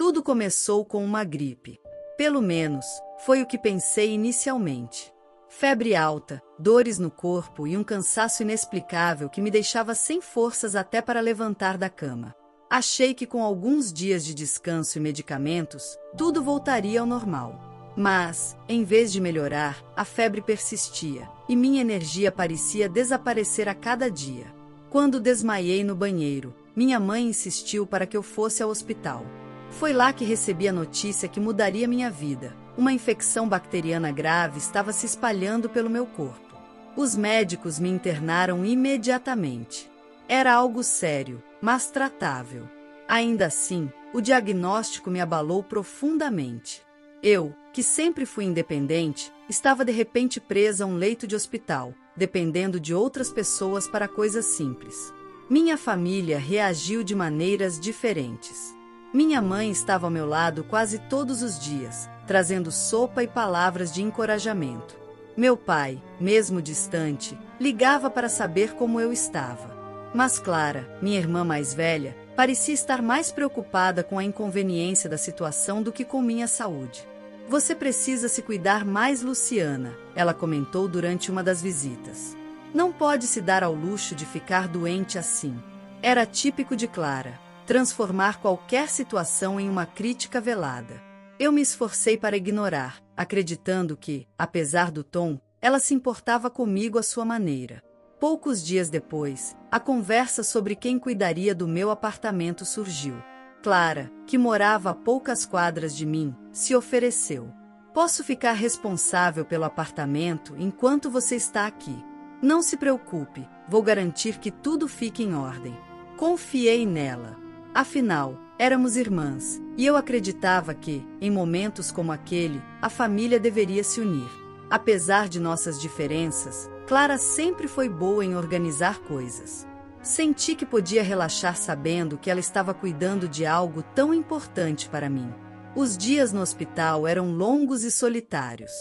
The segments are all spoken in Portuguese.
Tudo começou com uma gripe. Pelo menos, foi o que pensei inicialmente. Febre alta, dores no corpo e um cansaço inexplicável que me deixava sem forças até para levantar da cama. Achei que com alguns dias de descanso e medicamentos, tudo voltaria ao normal. Mas, em vez de melhorar, a febre persistia, e minha energia parecia desaparecer a cada dia. Quando desmaiei no banheiro, minha mãe insistiu para que eu fosse ao hospital. Foi lá que recebi a notícia que mudaria minha vida. Uma infecção bacteriana grave estava se espalhando pelo meu corpo. Os médicos me internaram imediatamente. Era algo sério, mas tratável. Ainda assim, o diagnóstico me abalou profundamente. Eu, que sempre fui independente, estava de repente presa a um leito de hospital, dependendo de outras pessoas para coisas simples. Minha família reagiu de maneiras diferentes. Minha mãe estava ao meu lado quase todos os dias, trazendo sopa e palavras de encorajamento. Meu pai, mesmo distante, ligava para saber como eu estava. Mas Clara, minha irmã mais velha, parecia estar mais preocupada com a inconveniência da situação do que com minha saúde. Você precisa se cuidar mais, Luciana, ela comentou durante uma das visitas. Não pode se dar ao luxo de ficar doente assim. Era típico de Clara, transformar qualquer situação em uma crítica velada. Eu me esforcei para ignorar, acreditando que, apesar do tom, ela se importava comigo à sua maneira. Poucos dias depois, a conversa sobre quem cuidaria do meu apartamento surgiu. Clara, que morava a poucas quadras de mim, se ofereceu. Posso ficar responsável pelo apartamento enquanto você está aqui. Não se preocupe, vou garantir que tudo fique em ordem. Confiei nela. Afinal, éramos irmãs, e eu acreditava que, em momentos como aquele, a família deveria se unir. Apesar de nossas diferenças, Clara sempre foi boa em organizar coisas. Senti que podia relaxar sabendo que ela estava cuidando de algo tão importante para mim. Os dias no hospital eram longos e solitários.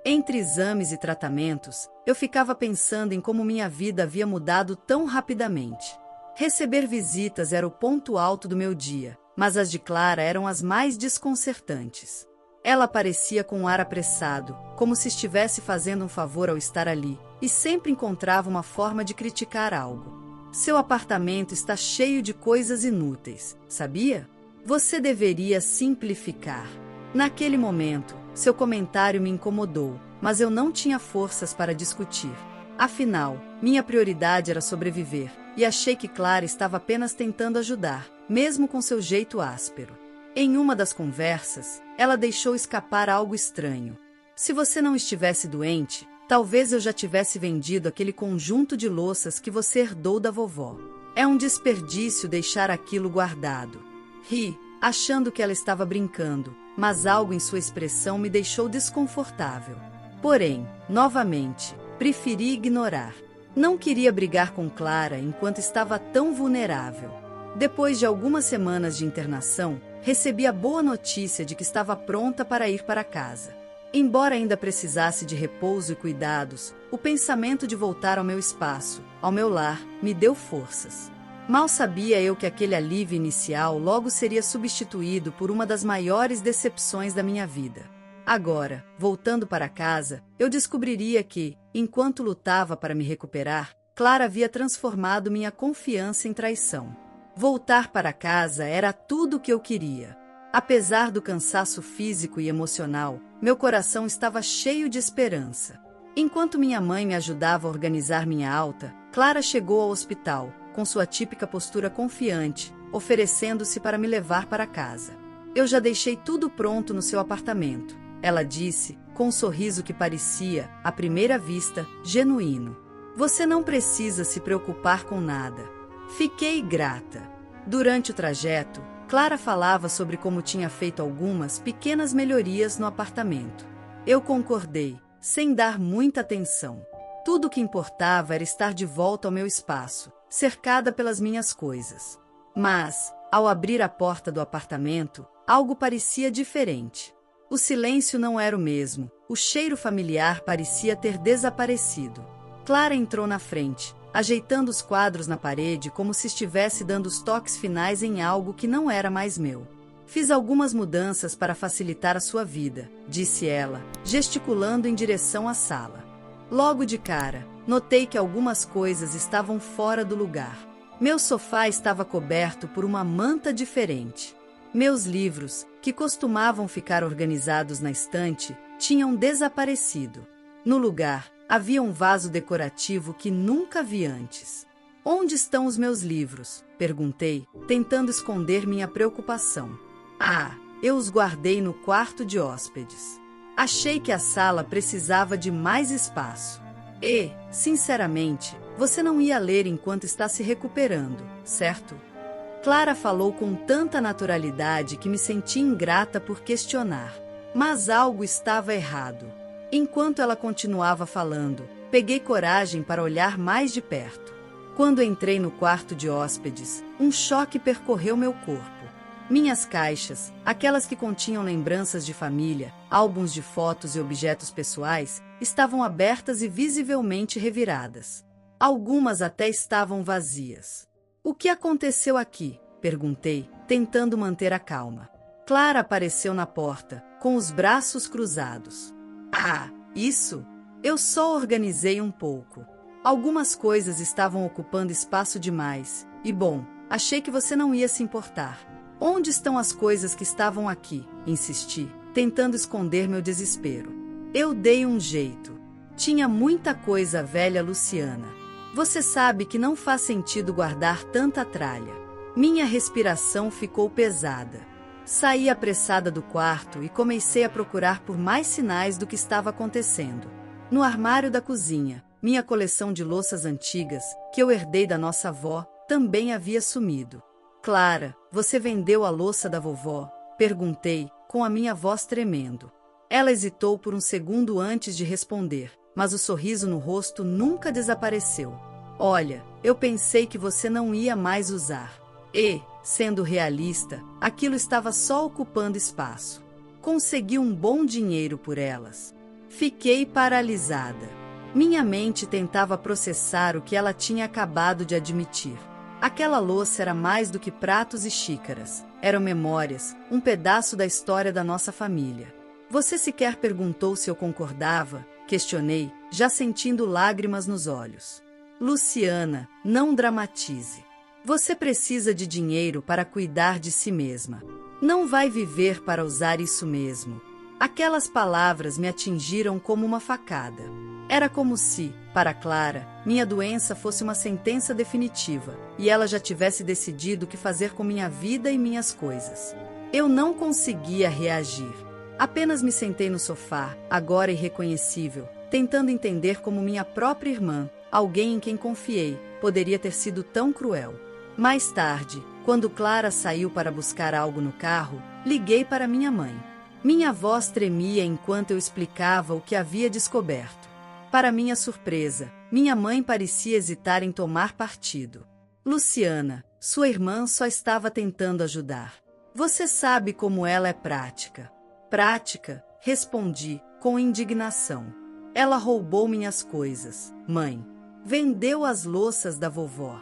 Entre exames e tratamentos, eu ficava pensando em como minha vida havia mudado tão rapidamente. Receber visitas era o ponto alto do meu dia, mas as de Clara eram as mais desconcertantes. Ela parecia com um ar apressado, como se estivesse fazendo um favor ao estar ali, e sempre encontrava uma forma de criticar algo. Seu apartamento está cheio de coisas inúteis, sabia? Você deveria simplificar. Naquele momento, seu comentário me incomodou, mas eu não tinha forças para discutir. Afinal, minha prioridade era sobreviver, e achei que Clara estava apenas tentando ajudar, mesmo com seu jeito áspero. Em uma das conversas, ela deixou escapar algo estranho. Se você não estivesse doente, talvez eu já tivesse vendido aquele conjunto de louças que você herdou da vovó. É um desperdício deixar aquilo guardado. Ri, achando que ela estava brincando, mas algo em sua expressão me deixou desconfortável. Porém, novamente, preferi ignorar. Não queria brigar com Clara enquanto estava tão vulnerável. Depois de algumas semanas de internação, recebi a boa notícia de que estava pronta para ir para casa. Embora ainda precisasse de repouso e cuidados, o pensamento de voltar ao meu espaço, ao meu lar, me deu forças. Mal sabia eu que aquele alívio inicial logo seria substituído por uma das maiores decepções da minha vida. Agora, voltando para casa, eu descobriria que, enquanto lutava para me recuperar, Clara havia transformado minha confiança em traição. Voltar para casa era tudo o que eu queria. Apesar do cansaço físico e emocional, meu coração estava cheio de esperança. Enquanto minha mãe me ajudava a organizar minha alta, Clara chegou ao hospital, com sua típica postura confiante, oferecendo-se para me levar para casa. Eu já deixei tudo pronto no seu apartamento, ela disse, com um sorriso que parecia, à primeira vista, genuíno. Você não precisa se preocupar com nada. Fiquei grata. Durante o trajeto, Clara falava sobre como tinha feito algumas pequenas melhorias no apartamento. Eu concordei, sem dar muita atenção. Tudo o que importava era estar de volta ao meu espaço, cercada pelas minhas coisas. Mas, ao abrir a porta do apartamento, algo parecia diferente. O silêncio não era o mesmo, o cheiro familiar parecia ter desaparecido. Clara entrou na frente, ajeitando os quadros na parede como se estivesse dando os toques finais em algo que não era mais meu. Fiz algumas mudanças para facilitar a sua vida, disse ela, gesticulando em direção à sala. Logo de cara, notei que algumas coisas estavam fora do lugar. Meu sofá estava coberto por uma manta diferente. Meus livros, que costumavam ficar organizados na estante, tinham desaparecido. No lugar, havia um vaso decorativo que nunca vi antes. Onde estão os meus livros? Perguntei, tentando esconder minha preocupação. Ah, eu os guardei no quarto de hóspedes. Achei que a sala precisava de mais espaço. E, sinceramente, você não ia ler enquanto está se recuperando, certo? Clara falou com tanta naturalidade que me senti ingrata por questionar. Mas algo estava errado. Enquanto ela continuava falando, peguei coragem para olhar mais de perto. Quando entrei no quarto de hóspedes, um choque percorreu meu corpo. Minhas caixas, aquelas que continham lembranças de família, álbuns de fotos e objetos pessoais, estavam abertas e visivelmente reviradas. Algumas até estavam vazias. O que aconteceu aqui? Perguntei, tentando manter a calma. Clara apareceu na porta, com os braços cruzados. Ah, isso? Eu só organizei um pouco. Algumas coisas estavam ocupando espaço demais, e bom, achei que você não ia se importar. Onde estão as coisas que estavam aqui? Insisti, tentando esconder meu desespero. Eu dei um jeito. Tinha muita coisa velha, Luciana. Você sabe que não faz sentido guardar tanta tralha. Minha respiração ficou pesada. Saí apressada do quarto e comecei a procurar por mais sinais do que estava acontecendo. No armário da cozinha, minha coleção de louças antigas, que eu herdei da nossa avó, também havia sumido. Clara, você vendeu a louça da vovó? Perguntei, com a minha voz tremendo. Ela hesitou por um segundo antes de responder, mas o sorriso no rosto nunca desapareceu. Olha, eu pensei que você não ia mais usar. E, sendo realista, aquilo estava só ocupando espaço. Consegui um bom dinheiro por elas. Fiquei paralisada. Minha mente tentava processar o que ela tinha acabado de admitir. Aquela louça era mais do que pratos e xícaras. Eram memórias, um pedaço da história da nossa família. Você sequer perguntou se eu concordava? Questionei, já sentindo lágrimas nos olhos. Luciana, não dramatize. Você precisa de dinheiro para cuidar de si mesma. Não vai viver para usar isso mesmo. Aquelas palavras me atingiram como uma facada. Era como se, para Clara, minha doença fosse uma sentença definitiva, e ela já tivesse decidido o que fazer com minha vida e minhas coisas. Eu não conseguia reagir. Apenas me sentei no sofá, agora irreconhecível, tentando entender como minha própria irmã, alguém em quem confiei, poderia ter sido tão cruel. Mais tarde, quando Clara saiu para buscar algo no carro, liguei para minha mãe. Minha voz tremia enquanto eu explicava o que havia descoberto. Para minha surpresa, minha mãe parecia hesitar em tomar partido. Luciana, sua irmã só estava tentando ajudar. Você sabe como ela é prática. Prática? Respondi, com indignação. Ela roubou minhas coisas, mãe. Vendeu as louças da vovó.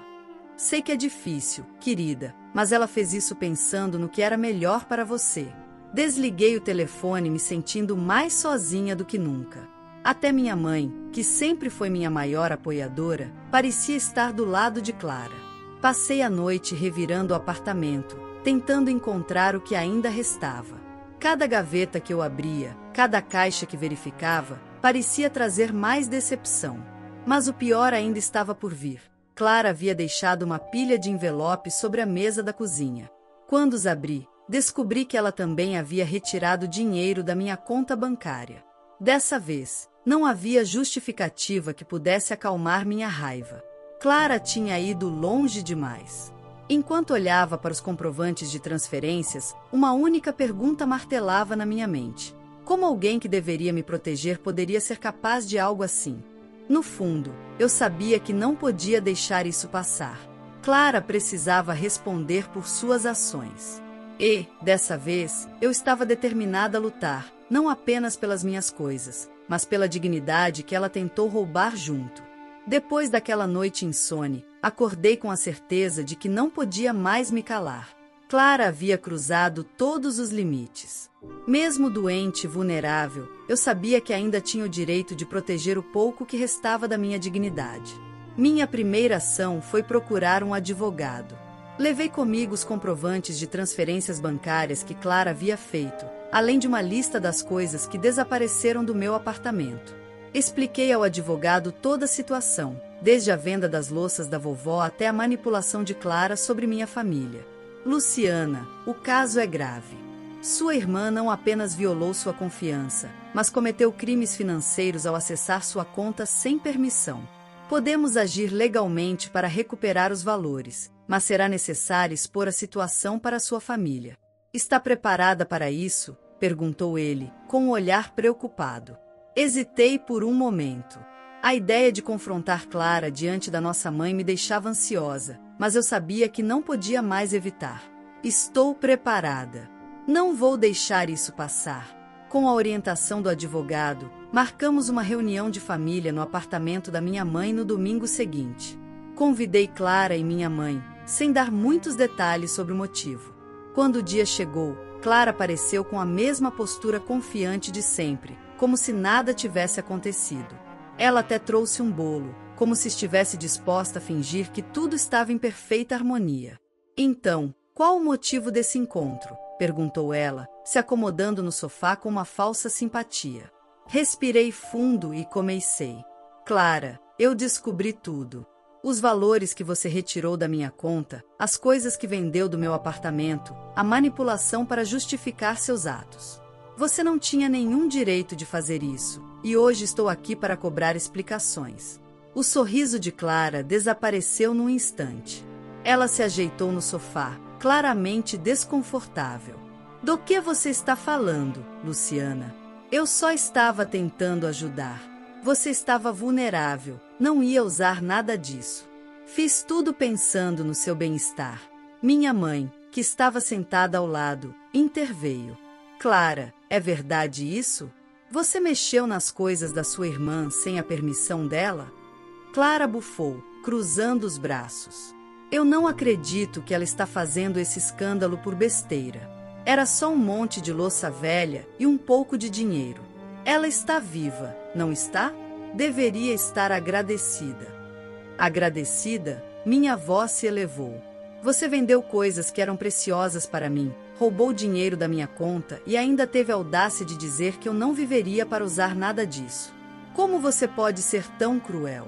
Sei que é difícil, querida, mas ela fez isso pensando no que era melhor para você. Desliguei o telefone me sentindo mais sozinha do que nunca. Até minha mãe, que sempre foi minha maior apoiadora, parecia estar do lado de Clara. Passei a noite revirando o apartamento, tentando encontrar o que ainda restava. Cada gaveta que eu abria, cada caixa que verificava, parecia trazer mais decepção. Mas o pior ainda estava por vir. Clara havia deixado uma pilha de envelopes sobre a mesa da cozinha. Quando os abri, descobri que ela também havia retirado dinheiro da minha conta bancária. Dessa vez, não havia justificativa que pudesse acalmar minha raiva. Clara tinha ido longe demais. Enquanto olhava para os comprovantes de transferências, uma única pergunta martelava na minha mente. Como alguém que deveria me proteger poderia ser capaz de algo assim? No fundo, eu sabia que não podia deixar isso passar. Clara precisava responder por suas ações. E, dessa vez, eu estava determinada a lutar, não apenas pelas minhas coisas, mas pela dignidade que ela tentou roubar junto. Depois daquela noite insone, acordei com a certeza de que não podia mais me calar. Clara havia cruzado todos os limites. Mesmo doente e vulnerável, eu sabia que ainda tinha o direito de proteger o pouco que restava da minha dignidade. Minha primeira ação foi procurar um advogado. Levei comigo os comprovantes de transferências bancárias que Clara havia feito, além de uma lista das coisas que desapareceram do meu apartamento. Expliquei ao advogado toda a situação, desde a venda das louças da vovó até a manipulação de Clara sobre minha família. Luciana, o caso é grave. Sua irmã não apenas violou sua confiança, mas cometeu crimes financeiros ao acessar sua conta sem permissão. Podemos agir legalmente para recuperar os valores, mas será necessário expor a situação para sua família. Está preparada para isso? Perguntou ele, com um olhar preocupado. Hesitei por um momento. A ideia de confrontar Clara diante da nossa mãe me deixava ansiosa, mas eu sabia que não podia mais evitar. Estou preparada. Não vou deixar isso passar. Com a orientação do advogado, marcamos uma reunião de família no apartamento da minha mãe no domingo seguinte. Convidei Clara e minha mãe, sem dar muitos detalhes sobre o motivo. Quando o dia chegou, Clara apareceu com a mesma postura confiante de sempre, como se nada tivesse acontecido. Ela até trouxe um bolo, como se estivesse disposta a fingir que tudo estava em perfeita harmonia. Então, qual o motivo desse encontro? Perguntou ela, se acomodando no sofá com uma falsa simpatia. Respirei fundo e comecei. Clara, eu descobri tudo. Os valores que você retirou da minha conta, as coisas que vendeu do meu apartamento, a manipulação para justificar seus atos. Você não tinha nenhum direito de fazer isso, e hoje estou aqui para cobrar explicações. O sorriso de Clara desapareceu num instante. Ela se ajeitou no sofá, claramente desconfortável. Do que você está falando, Luciana? Eu só estava tentando ajudar. Você estava vulnerável, não ia usar nada disso. Fiz tudo pensando no seu bem-estar. Minha mãe, que estava sentada ao lado, interveio. Clara, é verdade isso? Você mexeu nas coisas da sua irmã sem a permissão dela? Clara bufou, cruzando os braços. Eu não acredito que ela está fazendo esse escândalo por besteira. Era só um monte de louça velha e um pouco de dinheiro. Ela está viva, não está? Deveria estar agradecida. Agradecida? Minha voz se elevou. Você vendeu coisas que eram preciosas para mim, roubou dinheiro da minha conta e ainda teve a audácia de dizer que eu não viveria para usar nada disso. Como você pode ser tão cruel?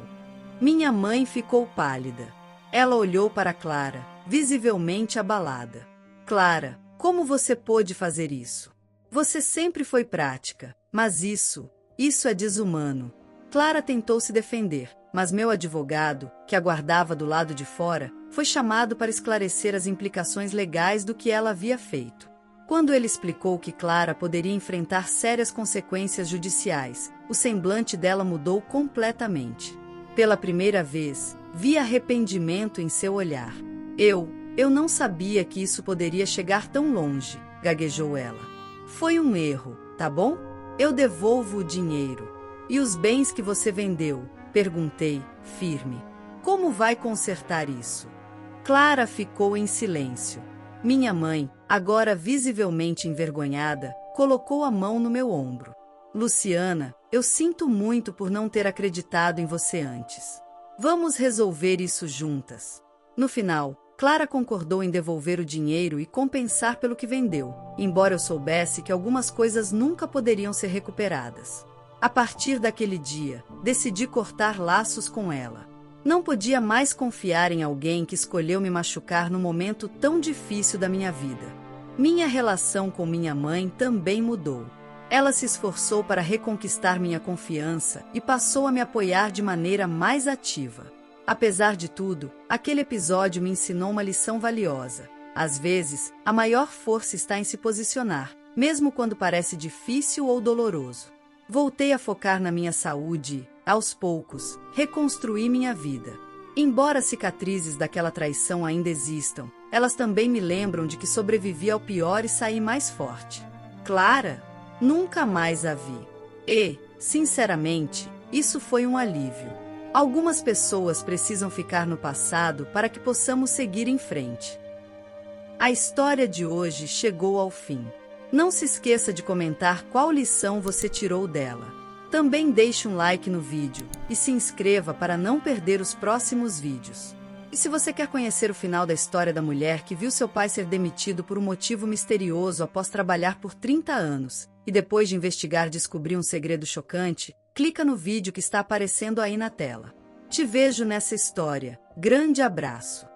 Minha mãe ficou pálida. Ela olhou para Clara, visivelmente abalada. Clara, como você pôde fazer isso? Você sempre foi prática, mas isso é desumano. Clara tentou se defender, mas meu advogado, que aguardava do lado de fora, foi chamado para esclarecer as implicações legais do que ela havia feito. Quando ele explicou que Clara poderia enfrentar sérias consequências judiciais, o semblante dela mudou completamente. Pela primeira vez, vi arrependimento em seu olhar. Eu não sabia que isso poderia chegar tão longe, gaguejou ela. Foi um erro, tá bom? Eu devolvo o dinheiro. E os bens que você vendeu? Perguntei, firme. Como vai consertar isso? Clara ficou em silêncio. Minha mãe, agora visivelmente envergonhada, colocou a mão no meu ombro. Luciana, eu sinto muito por não ter acreditado em você antes. Vamos resolver isso juntas. No final, Clara concordou em devolver o dinheiro e compensar pelo que vendeu, embora eu soubesse que algumas coisas nunca poderiam ser recuperadas. A partir daquele dia, decidi cortar laços com ela. Não podia mais confiar em alguém que escolheu me machucar num momento tão difícil da minha vida. Minha relação com minha mãe também mudou. Ela se esforçou para reconquistar minha confiança e passou a me apoiar de maneira mais ativa. Apesar de tudo, aquele episódio me ensinou uma lição valiosa. Às vezes, a maior força está em se posicionar, mesmo quando parece difícil ou doloroso. Voltei a focar na minha saúde e, aos poucos, reconstruí minha vida. Embora as cicatrizes daquela traição ainda existam, elas também me lembram de que sobrevivi ao pior e saí mais forte. Clara? Nunca mais a vi. E, sinceramente, isso foi um alívio. Algumas pessoas precisam ficar no passado para que possamos seguir em frente. A história de hoje chegou ao fim. Não se esqueça de comentar qual lição você tirou dela. Também deixe um like no vídeo e se inscreva para não perder os próximos vídeos. E se você quer conhecer o final da história da mulher que viu seu pai ser demitido por um motivo misterioso após trabalhar por 30 anos, e depois de investigar descobrir um segredo chocante, clica no vídeo que está aparecendo aí na tela. Te vejo nessa história. Grande abraço!